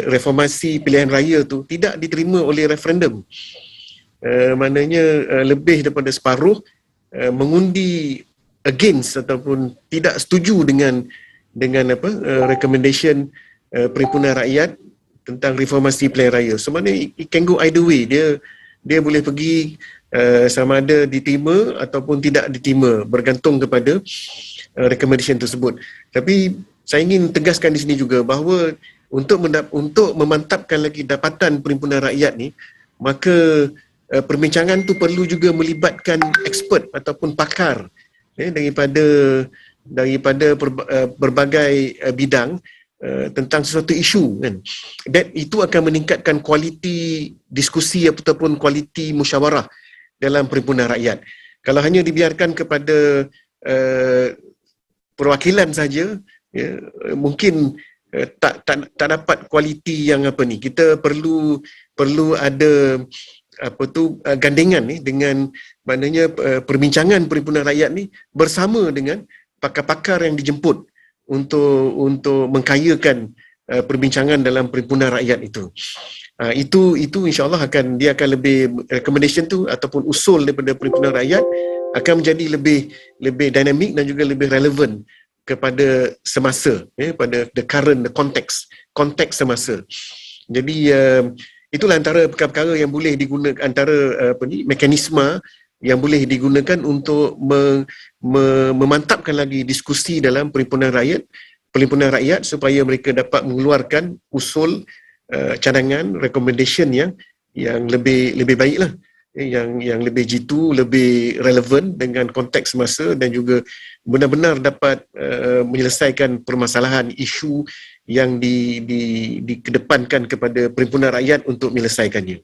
[SPEAKER 3] reformasi pilihan raya tu tidak diterima oleh referendum. Maknanya lebih daripada separuh mengundi against ataupun tidak setuju dengan recommendation perhimpunan rakyat tentang reformasi pilihan raya. So maknanya it can go either way. Dia boleh pergi sama ada diterima ataupun tidak diterima, bergantung kepada recommendation tersebut. Tapi saya ingin tegaskan di sini juga bahawa untuk memantapkan lagi dapatan perhimpunan rakyat ni, maka perbincangan tu perlu juga melibatkan expert ataupun pakar daripada berbagai bidang tentang sesuatu isu kan. Itu akan meningkatkan kualiti diskusi ataupun kualiti musyawarah dalam perhimpunan rakyat. Kalau hanya dibiarkan kepada perwakilan saja, ya, mungkin tak dapat kualiti yang kita perlu ada gandengan ni dengan, maknanya perbincangan perhimpunan rakyat ni bersama dengan pakar-pakar yang dijemput untuk mengkayakan perbincangan dalam perhimpunan rakyat itu. Itu insya-Allah dia akan lebih, recommendation tu ataupun usul daripada perhimpunan rakyat akan menjadi lebih dinamik dan juga lebih relevan kepada semasa, pada the konteks semasa. Jadi itulah antara perkara-perkara yang boleh digunakan, antara mekanisme yang boleh digunakan untuk memantapkan lagi diskusi dalam perhimpunan rakyat supaya mereka dapat mengeluarkan usul, cadangan, recommendation yang lebih baiklah, yang lebih jitu, lebih relevan dengan konteks semasa dan juga benar-benar dapat menyelesaikan permasalahan isu yang dikedepankan kepada perhimpunan rakyat untuk menyelesaikannya.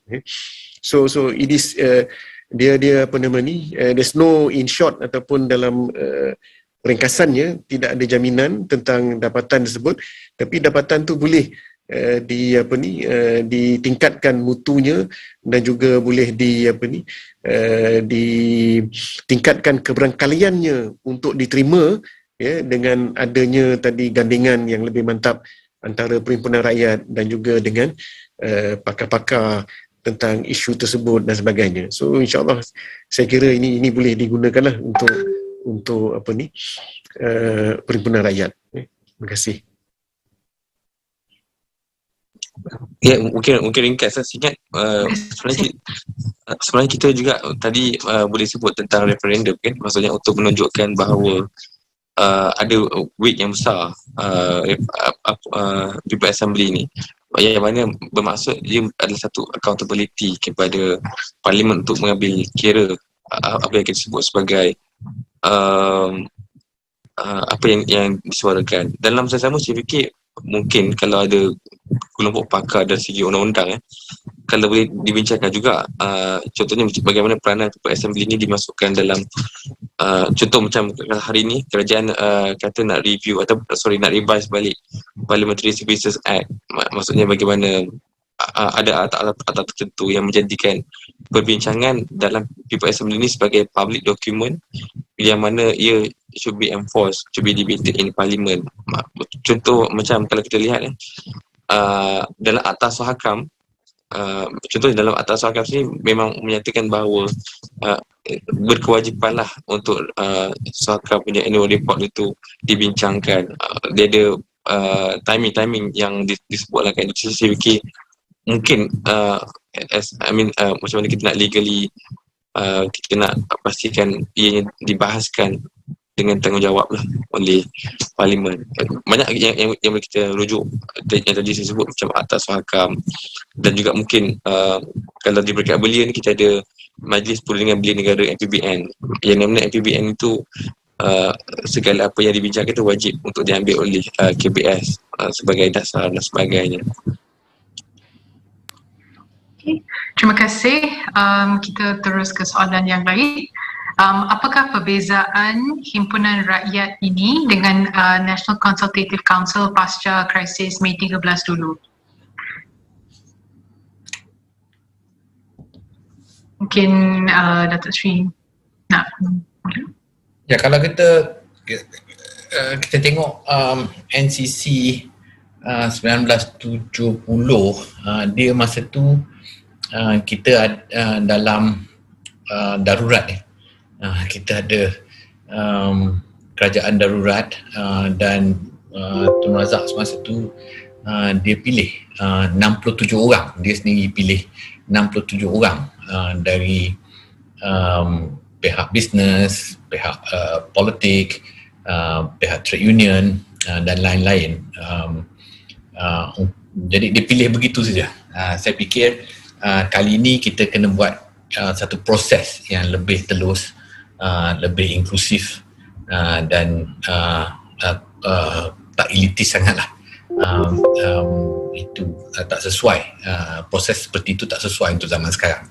[SPEAKER 3] So it is there's no, in short ataupun dalam ringkasannya, tidak ada jaminan tentang dapatan tersebut, tapi dapatan tu boleh ditingkatkan mutunya dan juga boleh ditingkatkan keberangkaliannya untuk diterima, ya, dengan adanya tadi gandengan yang lebih mantap antara perhimpunan rakyat dan juga dengan pakar-pakar tentang isu tersebut dan sebagainya. So insya-Allah saya kira ini boleh digunakanlah untuk perhimpunan rakyat. Terima kasih.
[SPEAKER 4] Ya, mungkin ringkas saya ingat sebenarnya kita juga tadi boleh sebut tentang referendum kan, maksudnya untuk menunjukkan bahawa ada weight yang besar People Assembly ni, yang mana bermaksud dia adalah satu accountability kepada Parlimen untuk mengambil kira apa yang kita sebut sebagai apa yang disuarakan. Dalam masa sama saya fikir mungkin kalau ada kelompok pakar dari segi undang-undang, kalau boleh dibincangkan juga, contohnya bagaimana peranan People Assembly ni dimasukkan dalam contoh macam hari ni kerajaan kata nak review nak revise balik Parliamentary Services Act, maksudnya bagaimana ada alat-alat tertentu yang menjadikan perbincangan dalam People Assembly ni sebagai public document yang mana ia should be enforced, should be debated in Parliament. Contoh macam kalau kita lihat dalam Akta Suhakam, contohnya dalam Akta Suhakam ni memang menyatakan bahawa berkewajipanlah untuk Suhakam punya annual report itu dibincangkan. Dia ada timing yang disebutlah kan. Saya fikir mungkin macam mana kita nak legally kita nak pastikan ianya dibahaskan dengan tanggungjawab lah oleh Parlimen. Banyak yang boleh kita rujuk yang tadi saya sebut macam Akta Suhakam, dan juga mungkin kalau di Peringkat Belia ni kita ada Majlis Perundingan Belia Negara MPBN, yang mana MPBN itu segala apa yang dibincangkan itu wajib untuk diambil oleh KBS sebagai dasar dan sebagainya.
[SPEAKER 1] Okay. Terima kasih. Kita terus ke soalan yang lain. Apakah perbezaan himpunan rakyat ini dengan National Consultative Council pasca krisis Mei 13 dulu? Mungkin Datuk Sri nak
[SPEAKER 2] Ya, kalau kita tengok NCC 1970, dia masa tu kita dalam darurat ni. Kita ada kerajaan darurat dan Tun Razak semasa tu dia pilih 67 orang, dia sendiri pilih 67 orang dari pihak bisnes, pihak politik, pihak trade union dan lain-lain. Jadi dia pilih begitu saja. Saya fikir kali ini kita kena buat satu proses yang lebih telus, lebih inklusif dan tak elitis sangatlah. Itu tak sesuai, proses seperti itu tak sesuai untuk zaman sekarang.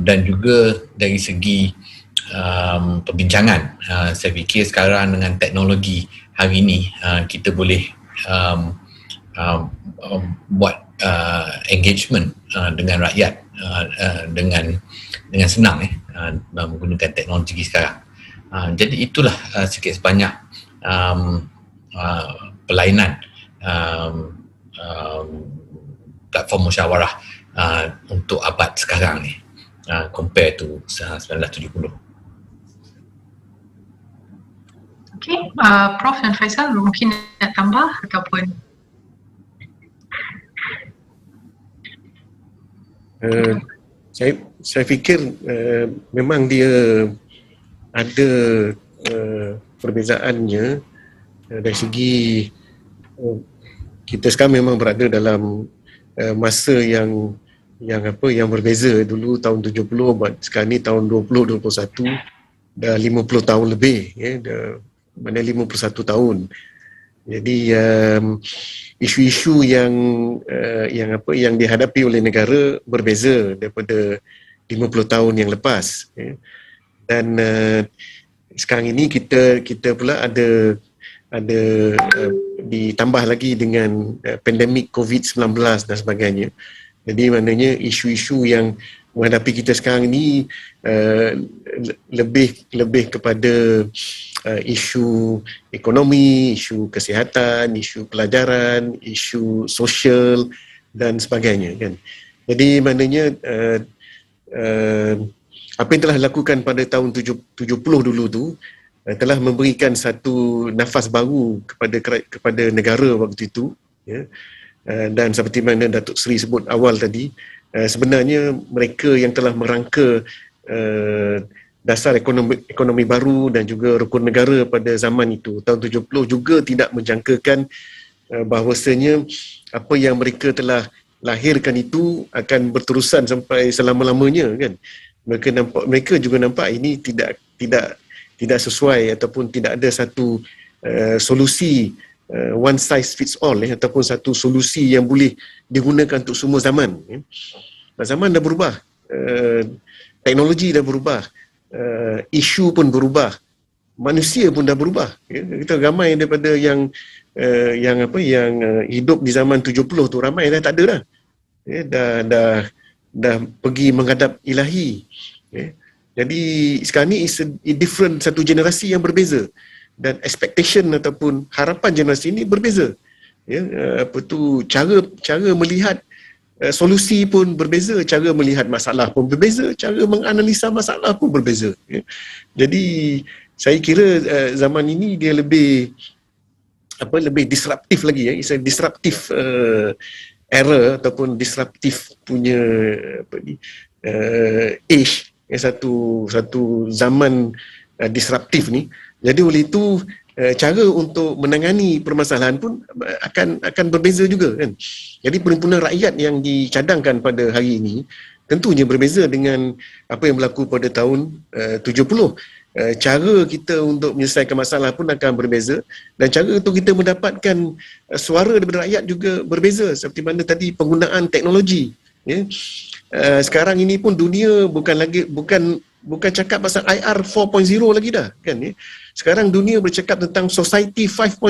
[SPEAKER 2] Dan juga dari segi perbincangan, saya fikir sekarang dengan teknologi hari ini kita boleh buat engagement dengan rakyat dengan senang menggunakan teknologi sekarang. Jadi itulah sikit sebanyak pelainan platform musyawarah untuk abad sekarang ni compare to 1970.
[SPEAKER 1] Okay, Prof dan Faisal mungkin nak tambah ataupun
[SPEAKER 3] saya fikir memang dia ada perbezaannya dari segi kita sekarang memang berada dalam masa yang berbeza. Dulu tahun 70, sekarang ni tahun 2021, dah 50 tahun lebih, dah mana 51 tahun. Jadi isu-isu yang dihadapi oleh negara berbeza daripada 50 tahun yang lepas. Dan sekarang ini kita pula ada ditambah lagi dengan pandemik COVID-19 dan sebagainya. Jadi maknanya isu-isu yang menghadapi kita sekarang ini lebih kepada isu ekonomi, isu kesihatan, isu pelajaran, isu sosial dan sebagainya, kan. Jadi maknanya apa yang telah dilakukan pada tahun 70 dulu tu telah memberikan satu nafas baru kepada negara waktu itu, ya. Dan seperti mana Datuk Seri sebut awal tadi, sebenarnya mereka yang telah merangka dasar ekonomi baru dan juga rukun negara pada zaman itu tahun 70 juga tidak menjangkakan bahawasanya apa yang mereka telah lahirkan itu akan berterusan sampai selama-lamanya, kan. Mereka juga nampak ini tidak sesuai ataupun tidak ada satu solusi one size fits all, ataupun satu solusi yang boleh digunakan untuk semua zaman. Zaman dah berubah, teknologi dah berubah, isu pun berubah, manusia pun dah berubah. Kita ramai daripada yang hidup di zaman 70 tu ramai dah tak ada dah. Dah pergi menghadap ilahi. Jadi sekarang ni is a different, satu generasi yang berbeza, dan expectation ataupun harapan generasi ini berbeza. Cara melihat solusi pun berbeza, cara melihat masalah pun berbeza, cara menganalisa masalah pun berbeza. Jadi saya kira zaman ini dia lebih disruptif lagi, it's a disruptive era ataupun disruptif punya age, satu zaman disruptif ni. Jadi oleh itu cara untuk menangani permasalahan pun akan berbeza juga, kan. Jadi perhimpunan rakyat yang dicadangkan pada hari ini tentunya berbeza dengan apa yang berlaku pada tahun 70. Cara kita untuk menyelesaikan masalah pun akan berbeza, dan cara untuk kita mendapatkan suara daripada rakyat juga berbeza. Seperti mana tadi penggunaan teknologi, sekarang ini pun dunia bukan cakap pasal IR 4.0 lagi dah, kan. Sekarang dunia bercakap tentang society 5.0.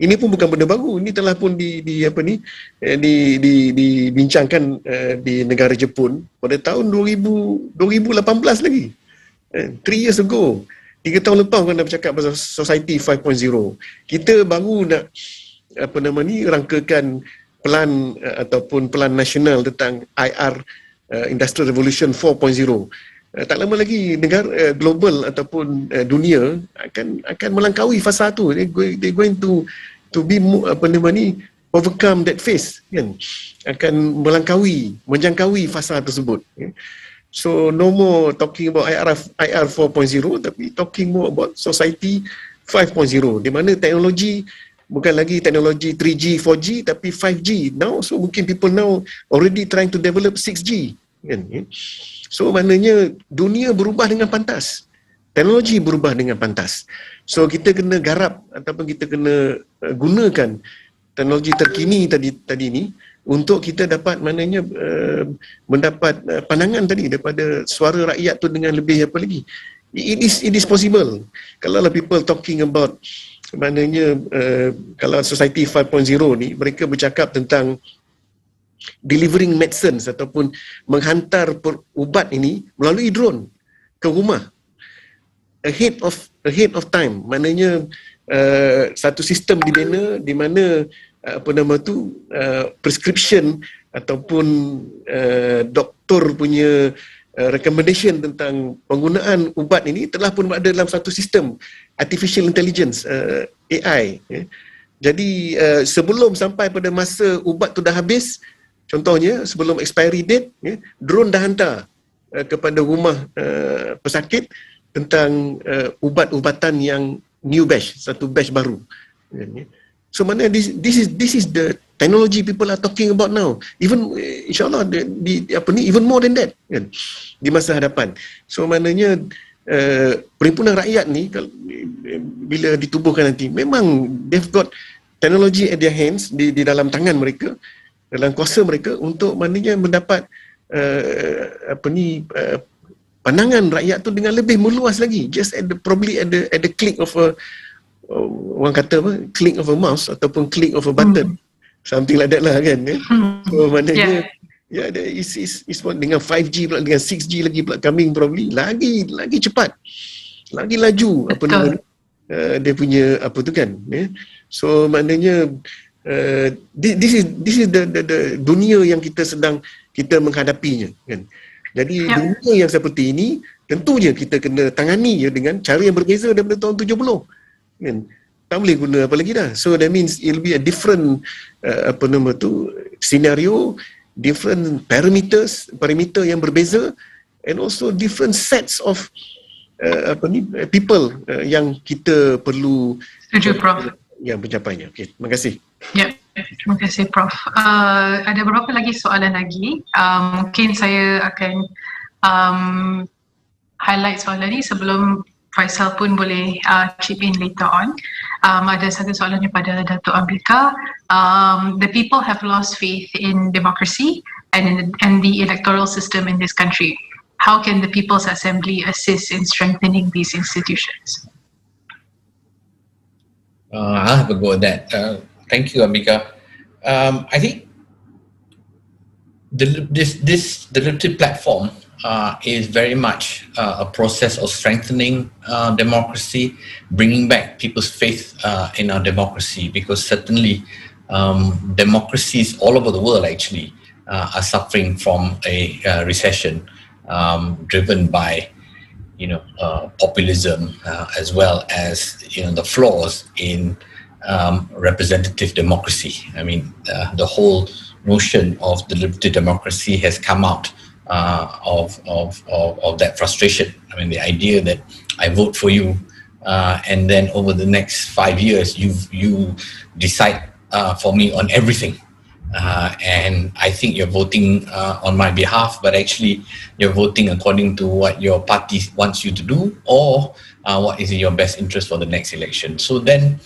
[SPEAKER 3] Ini pun bukan benda baru. Ini telah pun dibincangkan di negara Jepun pada tahun 2018 lagi. 3 years ago. 3 tahun lepas kan dah bercakap pasal Society 5.0. Kita baru nak rangkakan pelan ataupun pelan nasional tentang IR, Industrial Revolution 4.0. Tak lama lagi negara global ataupun dunia akan melangkaui fasa tu. They going to be overcome that phase, kan? Akan menjangkaui fasa tersebut. So no more talking about IR 4.0, tapi talking more about Society 5.0, di mana teknologi bukan lagi teknologi 3G, 4G, tapi 5G now. So mungkin people now already trying to develop 6G, kan? So maknanya dunia berubah dengan pantas, teknologi berubah dengan pantas. So kita kena garap ataupun kita kena gunakan teknologi terkini tadi ni untuk kita dapat mendapat pandangan tadi daripada suara rakyat tu dengan lebih apa lagi. It is possible. Kalau people talking about kalau Society 5.0 ni, mereka bercakap tentang delivering medicines ataupun menghantar ubat ini melalui drone ke rumah ahead of time. Maknanya satu sistem dibina di mana prescription ataupun doktor punya recommendation tentang penggunaan ubat ini telah pun ada dalam satu sistem artificial intelligence, AI. Jadi sebelum sampai pada masa ubat tu dah habis, contohnya sebelum expiry date, drone dah hantar kepada rumah pesakit tentang ubat-ubatan yang new batch, satu batch baru. So mana this is the technology people are talking about now. Even insyaAllah even more than that, kan, di masa hadapan. So maknanya perhimpunan rakyat ni bila ditubuhkan nanti, memang they've got technology at their hands, di dalam tangan mereka, dalam kuasa mereka untuk maknanya mendapat pandangan rakyat tu dengan lebih meluas lagi, just probably at the click of a orang kata click of a mouse ataupun click of a button, something like that lah, kan. So maknanya is dengan 5G pula, dengan 6G lagi pula coming, probably lagi cepat, lagi laju dia punya apa tu, kan. So maknanya this is the dunia yang kita menghadapinya, kan. Jadi dunia yang seperti ini tentunya kita kena tangani dengan cara yang berbeza daripada tahun 70, kan. Tak boleh guna apa lagi dah. So that means it'll be a different scenario, different parameter yang berbeza, and also different sets of people yang kita perlu yang mencapainya. Okay, terima kasih.
[SPEAKER 1] Terima kasih Prof. Ada beberapa lagi soalan lagi. Mungkin saya akan highlight soalan ni sebelum Faisal pun boleh chip in later on. Ada satu soalan daripada Datuk Ambika. The people have lost faith in democracy and the electoral system in this country. How can the People's Assembly assist in strengthening these institutions?
[SPEAKER 2] I'll have a go at that. Thank you, Ambika. I think this deliberative platform is very much a process of strengthening democracy, bringing back people's faith in our democracy, because certainly democracies all over the world actually are suffering from a recession driven by populism as well as the flaws in representative democracy. I mean, the whole notion of deliberative democracy has come out of that frustration. I mean, the idea that I vote for you and then over the next 5 years you decide for me on everything, and I think you're voting on my behalf, but actually you're voting according to what your party wants you to do, or what is in your best interest for the next election. So then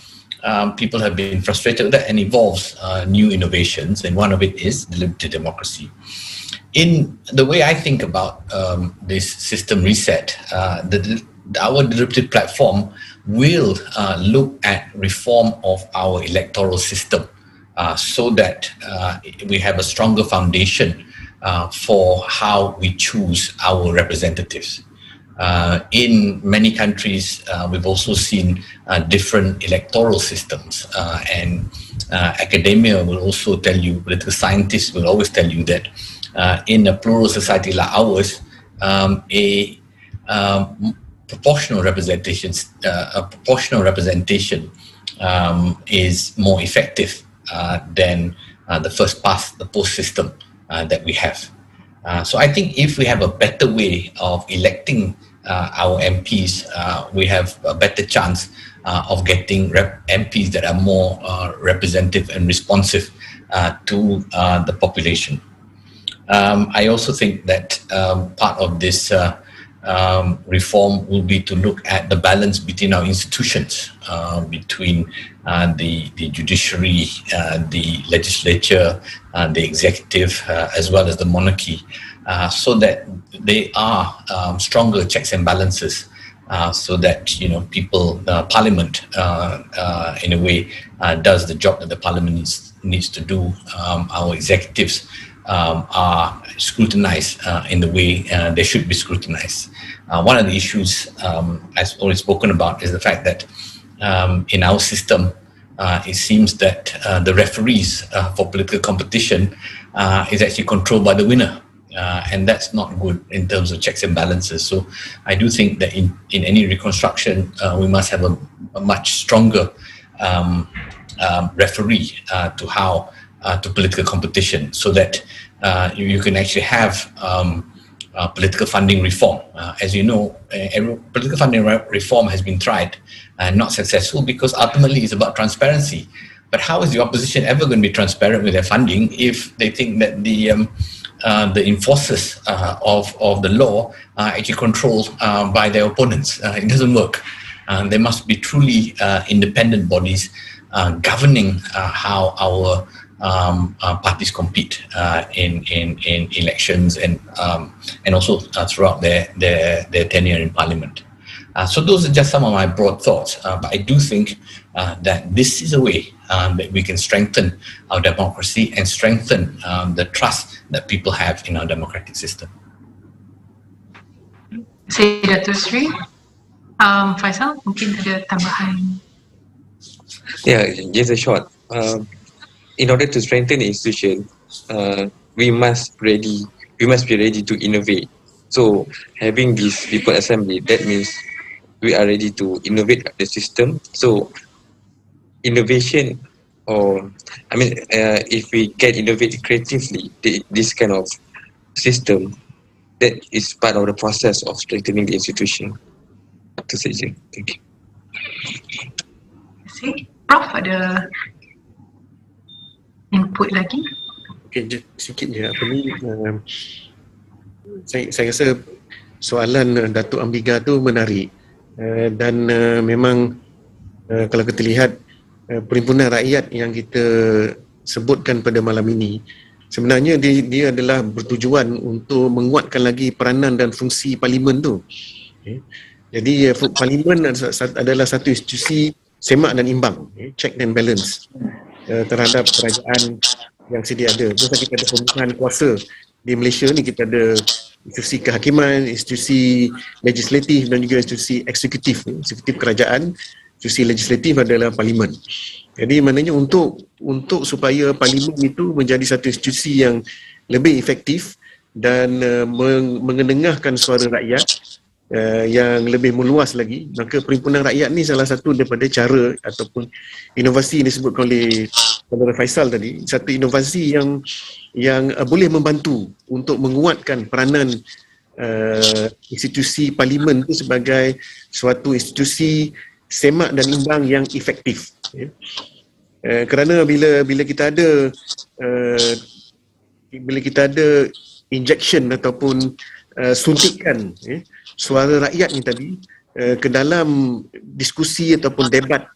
[SPEAKER 2] people have been frustrated with that, and involves new innovations, and one of it is deliberative democracy. In the way I think about this system reset, our deliberative platform will look at reform of our electoral system so that we have a stronger foundation for how we choose our representatives. In many countries, we've also seen different electoral systems, and academia will also tell you, political scientists will always tell you that in a plural society like ours, a proportional representation is more effective than the first past the post system that we have. So I think if we have a better way of electing our MPs, we have a better chance of getting MPs that are more representative and responsive to the population. I also think that part of this reform will be to look at the balance between our institutions, between the judiciary, the legislature, the executive, as well as the monarchy, so that they are stronger checks and balances, so that people, Parliament, in a way, does the job that the Parliament needs to do. Our executives are scrutinized in the way they should be scrutinized. One of the issues, as already spoken about, is the fact that in our system, it seems that the referees for political competition is actually controlled by the winner. And that's not good in terms of checks and balances. So I do think that in any reconstruction, we must have a much stronger referee to political competition, so that you can actually have political funding reform. As you know, political funding reform has been tried and not successful, because ultimately it's about transparency. But how is the opposition ever going to be transparent with their funding if they think that the enforcers of the law are actually controlled by their opponents? It doesn't work. There must be truly independent bodies governing how our parties compete in elections and also throughout their tenure in Parliament. So those are just some of my broad thoughts. But I do think that this is a way that we can strengthen our democracy and strengthen the trust that people have in our democratic system.
[SPEAKER 1] Saya Datuk Sri. Faisal, mungkin ada tambahan?
[SPEAKER 4] Yeah, just a short. In order to strengthen the institution, we must be ready to innovate. So having this people assembly, that means we are ready to innovate the system. So innovation, if we can innovate creatively, this kind of system, that is part of the process of strengthening the institution. To say, thank you.
[SPEAKER 1] Prof, ada input lagi?
[SPEAKER 3] Okay, sikit je. Saya rasa soalan Datuk Ambiga tu menarik, dan memang kalau kita lihat perhimpunan rakyat yang kita sebutkan pada malam ini, sebenarnya dia adalah bertujuan untuk menguatkan lagi peranan dan fungsi parlimen tu. Okay. Jadi parlimen adalah satu institusi semak dan imbang, check and balance terhadap kerajaan yang sedia ada. Terus kita ada pembukaan kuasa di Malaysia ni, kita ada institusi kehakiman, institusi legislatif dan juga institusi eksekutif kerajaan. Institusi legislatif adalah parlimen. Jadi maknanya untuk supaya parlimen itu menjadi satu institusi yang lebih efektif dan mengendengahkan suara rakyat yang lebih meluas lagi, maka perhimpunan rakyat ni salah satu daripada cara ataupun inovasi yang disebutkan oleh Saudara Faisal tadi, satu inovasi yang boleh membantu untuk menguatkan peranan institusi parlimen itu sebagai suatu institusi semak dan imbang yang efektif. Kerana bila kita ada injection ataupun suntikan suara rakyat ni tadi ke dalam diskusi ataupun debat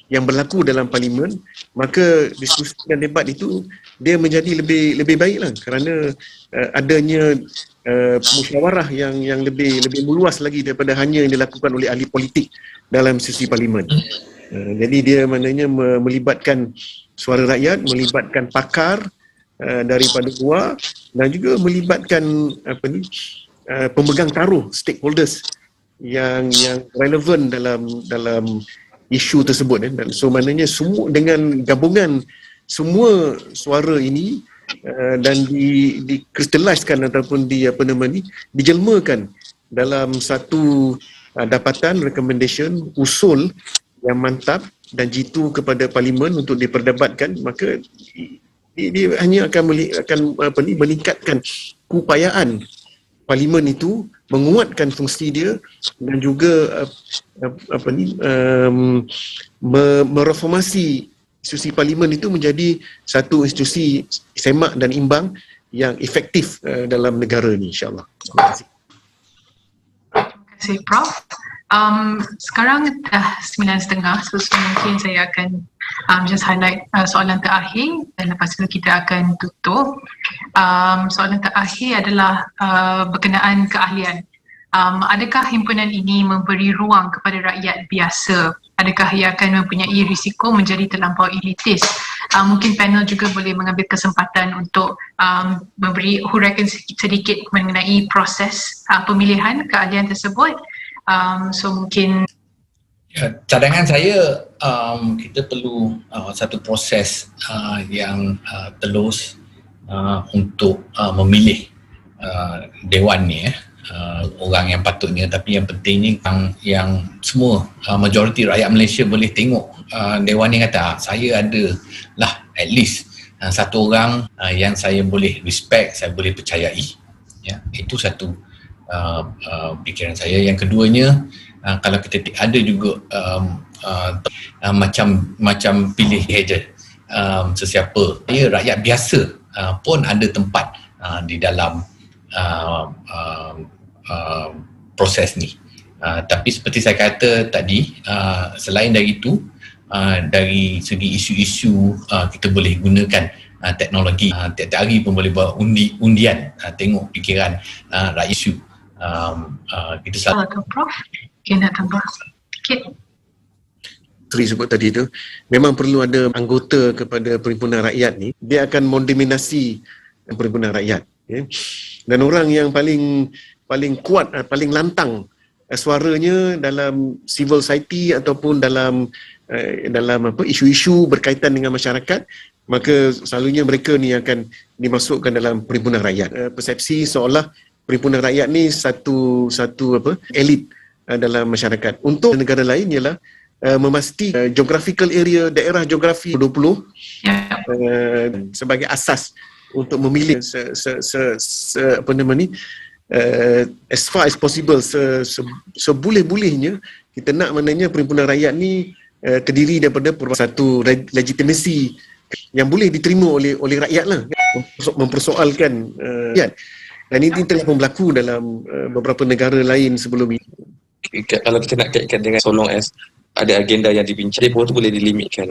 [SPEAKER 3] yang berlaku dalam parlimen, maka diskusi dan debat itu dia menjadi lebih baiklah kerana adanya musyawarah yang lebih meluas lagi daripada hanya yang dilakukan oleh ahli politik dalam sesi parlimen. Jadi dia maknanya melibatkan suara rakyat, melibatkan pakar daripada luar dan juga melibatkan pemegang taruh, stakeholders yang relevan dalam isu tersebut. So maknanya semua dengan gabungan semua suara ini dan dikristaliskan ataupun dijelmakan dalam satu dapatan, recommendation, usul yang mantap dan jitu kepada parlimen untuk diperdebatkan, maka dia hanya akan meningkatkan keupayaan parlimen itu, menguatkan fungsi dia dan juga mereformasi institusi parlimen itu menjadi satu institusi semak dan imbang yang efektif dalam negara ini, insyaAllah. Terima kasih.
[SPEAKER 1] Terima kasih Prof. Sekarang dah 9.30, so mungkin saya akan just highlight soalan terakhir dan lepas itu kita akan tutup. Soalan terakhir adalah berkenaan keahlian. Adakah himpunan ini memberi ruang kepada rakyat biasa? Adakah ia akan mempunyai risiko menjadi terlampau elitis? Mungkin panel juga boleh mengambil kesempatan untuk memberi huraikan sedikit mengenai proses pemilihan keahlian tersebut. So mungkin
[SPEAKER 2] cadangan saya, kita perlu satu proses yang telus untuk memilih dewan ni, orang yang patutnya. Tapi yang pentingnya yang semua majoriti rakyat Malaysia boleh tengok dewan ni kata saya ada lah at least satu orang yang saya boleh respect, saya boleh percayai. Ya, itu satu pikiran saya. Yang keduanya, kalau kita ada juga macam pilih saja sesiapa, rakyat biasa pun ada tempat di dalam proses ni. Tapi seperti saya kata tadi, selain dari itu, dari segi isu-isu, kita boleh gunakan teknologi. Tiap-tiap hari pun boleh buat undian, tengok fikiran rakyat isu. Kita
[SPEAKER 1] selalu Prof. Okay, nak tambah sikit.
[SPEAKER 3] Tri sebut tadi tu, memang perlu ada anggota kepada perhimpunan rakyat ni, dia akan mendominasi perhimpunan rakyat. Okay? Dan orang yang paling kuat, paling lantang suaranya dalam civil society ataupun dalam isu-isu berkaitan dengan masyarakat, maka selalunya mereka ni akan dimasukkan dalam perhimpunan rakyat. Persepsi seolah perhimpunan rakyat ni satu elit dalam masyarakat. Untuk negara lain ialah memastikan geographical area, daerah geografi 20 sebagai asas untuk memilih as far as possible, seboleh-bolehnya kita nak maknanya perhimpunan rakyat ni terdiri daripada satu legitimasi yang boleh diterima oleh rakyat lah, mempersoalkan rakyat. Dan ini telah pun berlaku dalam beberapa negara lain sebelum ini.
[SPEAKER 4] Kalau kita nak kaitkan dengan so long as ada agenda yang dibincang, dia pun tu boleh dilimitkan.